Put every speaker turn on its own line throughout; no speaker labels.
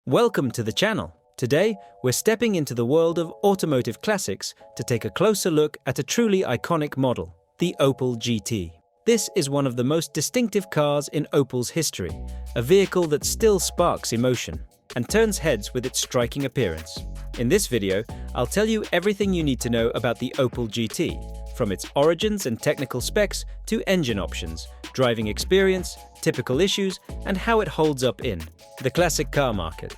Welcome to the channel. Today, we're stepping into the world of automotive classics to take a closer look at a truly iconic model, the Opel GT. This is one of the most distinctive cars in Opel's history, a vehicle that still sparks emotion and turns heads with its striking appearance. In this video, I'll tell you everything you need to know about the Opel GT, from its origins and technical specs to engine options, driving experience, typical issues, and how it holds up in the classic car market.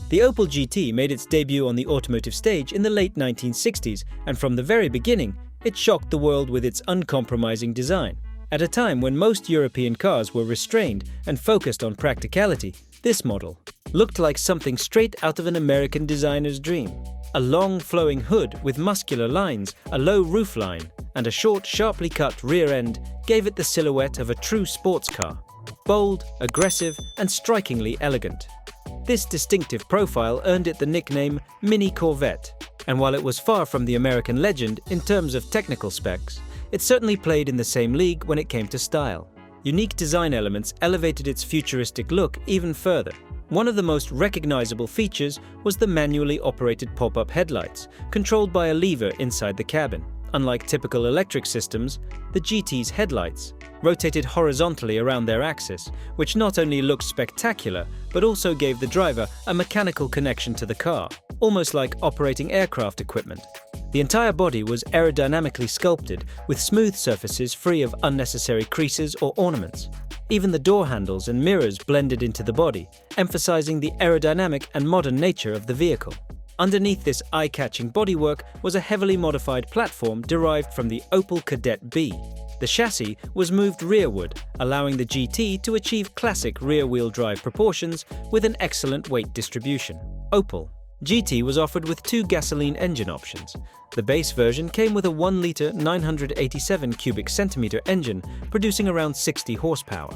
The Opel GT made its debut on the automotive stage in the late 1960s, and from the very beginning, it shocked the world with its uncompromising design. At a time when most European cars were restrained and focused on practicality, this model looked like something straight out of an American designer's dream. A long, flowing hood with muscular lines, a low roofline, and a short, sharply cut rear end gave it the silhouette of a true sports car. Bold, aggressive, and strikingly elegant. This distinctive profile earned it the nickname Mini Corvette, and while it was far from the American legend in terms of technical specs, it certainly played in the same league when it came to style. Unique design elements elevated its futuristic look even further. One of the most recognizable features was the manually operated pop-up headlights, controlled by a lever inside the cabin. Unlike typical electric systems, the GT's headlights rotated horizontally around their axis, which not only looked spectacular, but also gave the driver a mechanical connection to the car, almost like operating aircraft equipment. The entire body was aerodynamically sculpted, with smooth surfaces free of unnecessary creases or ornaments. Even the door handles and mirrors blended into the body, emphasizing the aerodynamic and modern nature of the vehicle. Underneath this eye-catching bodywork was a heavily modified platform derived from the Opel Kadett B. The chassis was moved rearward, allowing the GT to achieve classic rear-wheel drive proportions with an excellent weight distribution. Opel GT was offered with two gasoline engine options. The base version came with a 1-litre 987 cubic centimetre engine producing around 60 horsepower.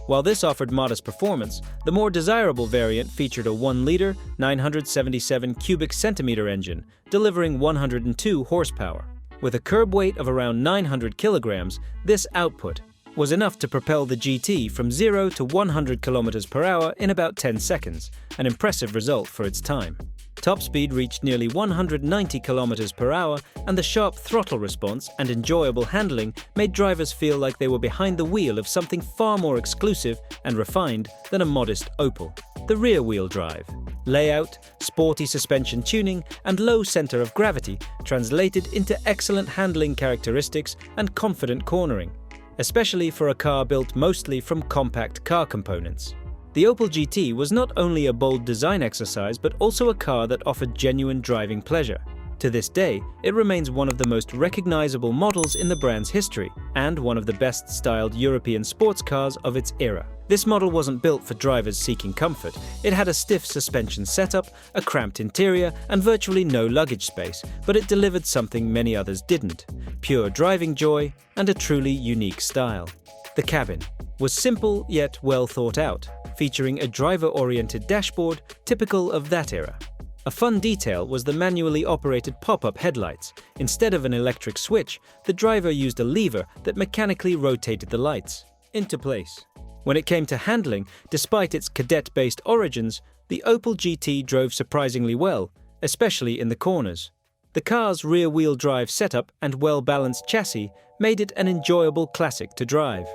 While this offered modest performance, the more desirable variant featured a 1-litre 977 cubic centimetre engine delivering 102 horsepower. With a curb weight of around 900 kilograms, this output was enough to propel the GT from 0 to 100 kilometers per hour in about 10 seconds, an impressive result for its time. Top speed reached nearly 190 kilometers per hour, and the sharp throttle response and enjoyable handling made drivers feel like they were behind the wheel of something far more exclusive and refined than a modest Opel. The rear-wheel drive, layout, sporty suspension tuning, and low center of gravity translated into excellent handling characteristics and confident cornering, especially for a car built mostly from compact car components. The Opel GT was not only a bold design exercise, but also a car that offered genuine driving pleasure. To this day, it remains one of the most recognizable models in the brand's history, and one of the best-styled European sports cars of its era. This model wasn't built for drivers seeking comfort. It had a stiff suspension setup, a cramped interior, and virtually no luggage space, but it delivered something many others didn't: pure driving joy and a truly unique style. The cabin was simple yet well thought out, featuring a driver-oriented dashboard typical of that era. A fun detail was the manually operated pop-up headlights. Instead of an electric switch, the driver used a lever that mechanically rotated the lights into place. When it came to handling, despite its Kadett-based origins, the Opel GT drove surprisingly well, especially in the corners. The car's rear-wheel drive setup and well-balanced chassis made it an enjoyable classic to drive.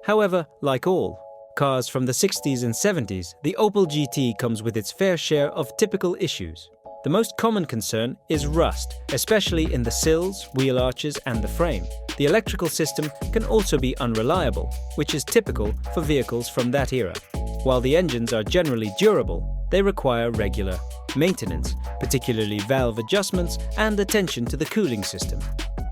However, like all cars from the 60s and 70s, the Opel GT comes with its fair share of typical issues. The most common concern is rust, especially in the sills, wheel arches, and the frame. The electrical system can also be unreliable, which is typical for vehicles from that era. While the engines are generally durable, they require regular maintenance, particularly valve adjustments and attention to the cooling system.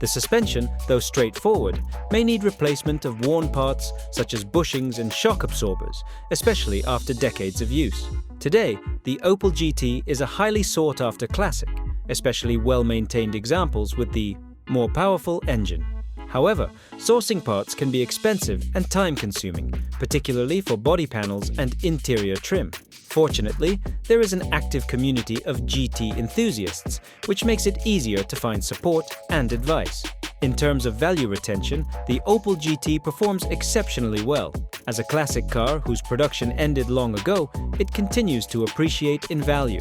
The suspension, though straightforward, may need replacement of worn parts such as bushings and shock absorbers, especially after decades of use. Today, the Opel GT is a highly sought-after classic, especially well-maintained examples with the more powerful engine. However, sourcing parts can be expensive and time-consuming, particularly for body panels and interior trim. Fortunately, there is an active community of GT enthusiasts, which makes it easier to find support and advice. In terms of value retention, the Opel GT performs exceptionally well. As a classic car whose production ended long ago, it continues to appreciate in value.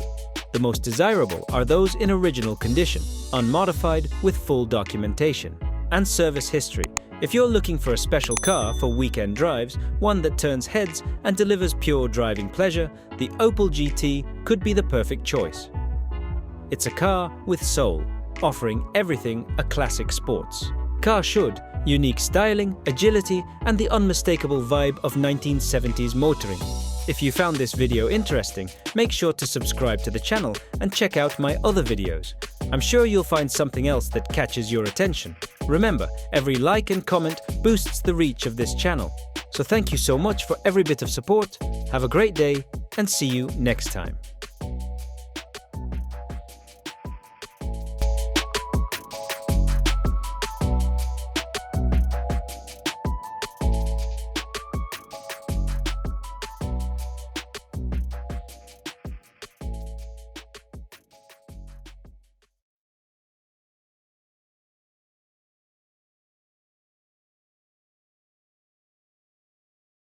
The most desirable are those in original condition, unmodified with full documentation. And service history. If you're looking for a special car for weekend drives, one that turns heads and delivers pure driving pleasure, the Opel GT could be the perfect choice. It's a car with soul, offering everything a classic sports car should: unique styling, agility, and the unmistakable vibe of 1970s motoring. If you found this video interesting, make sure to subscribe to the channel and check out my other videos. I'm sure you'll find something else that catches your attention. Remember, every like and comment boosts the reach of this channel. So thank you so much for every bit of support. Have a great day and see you next time.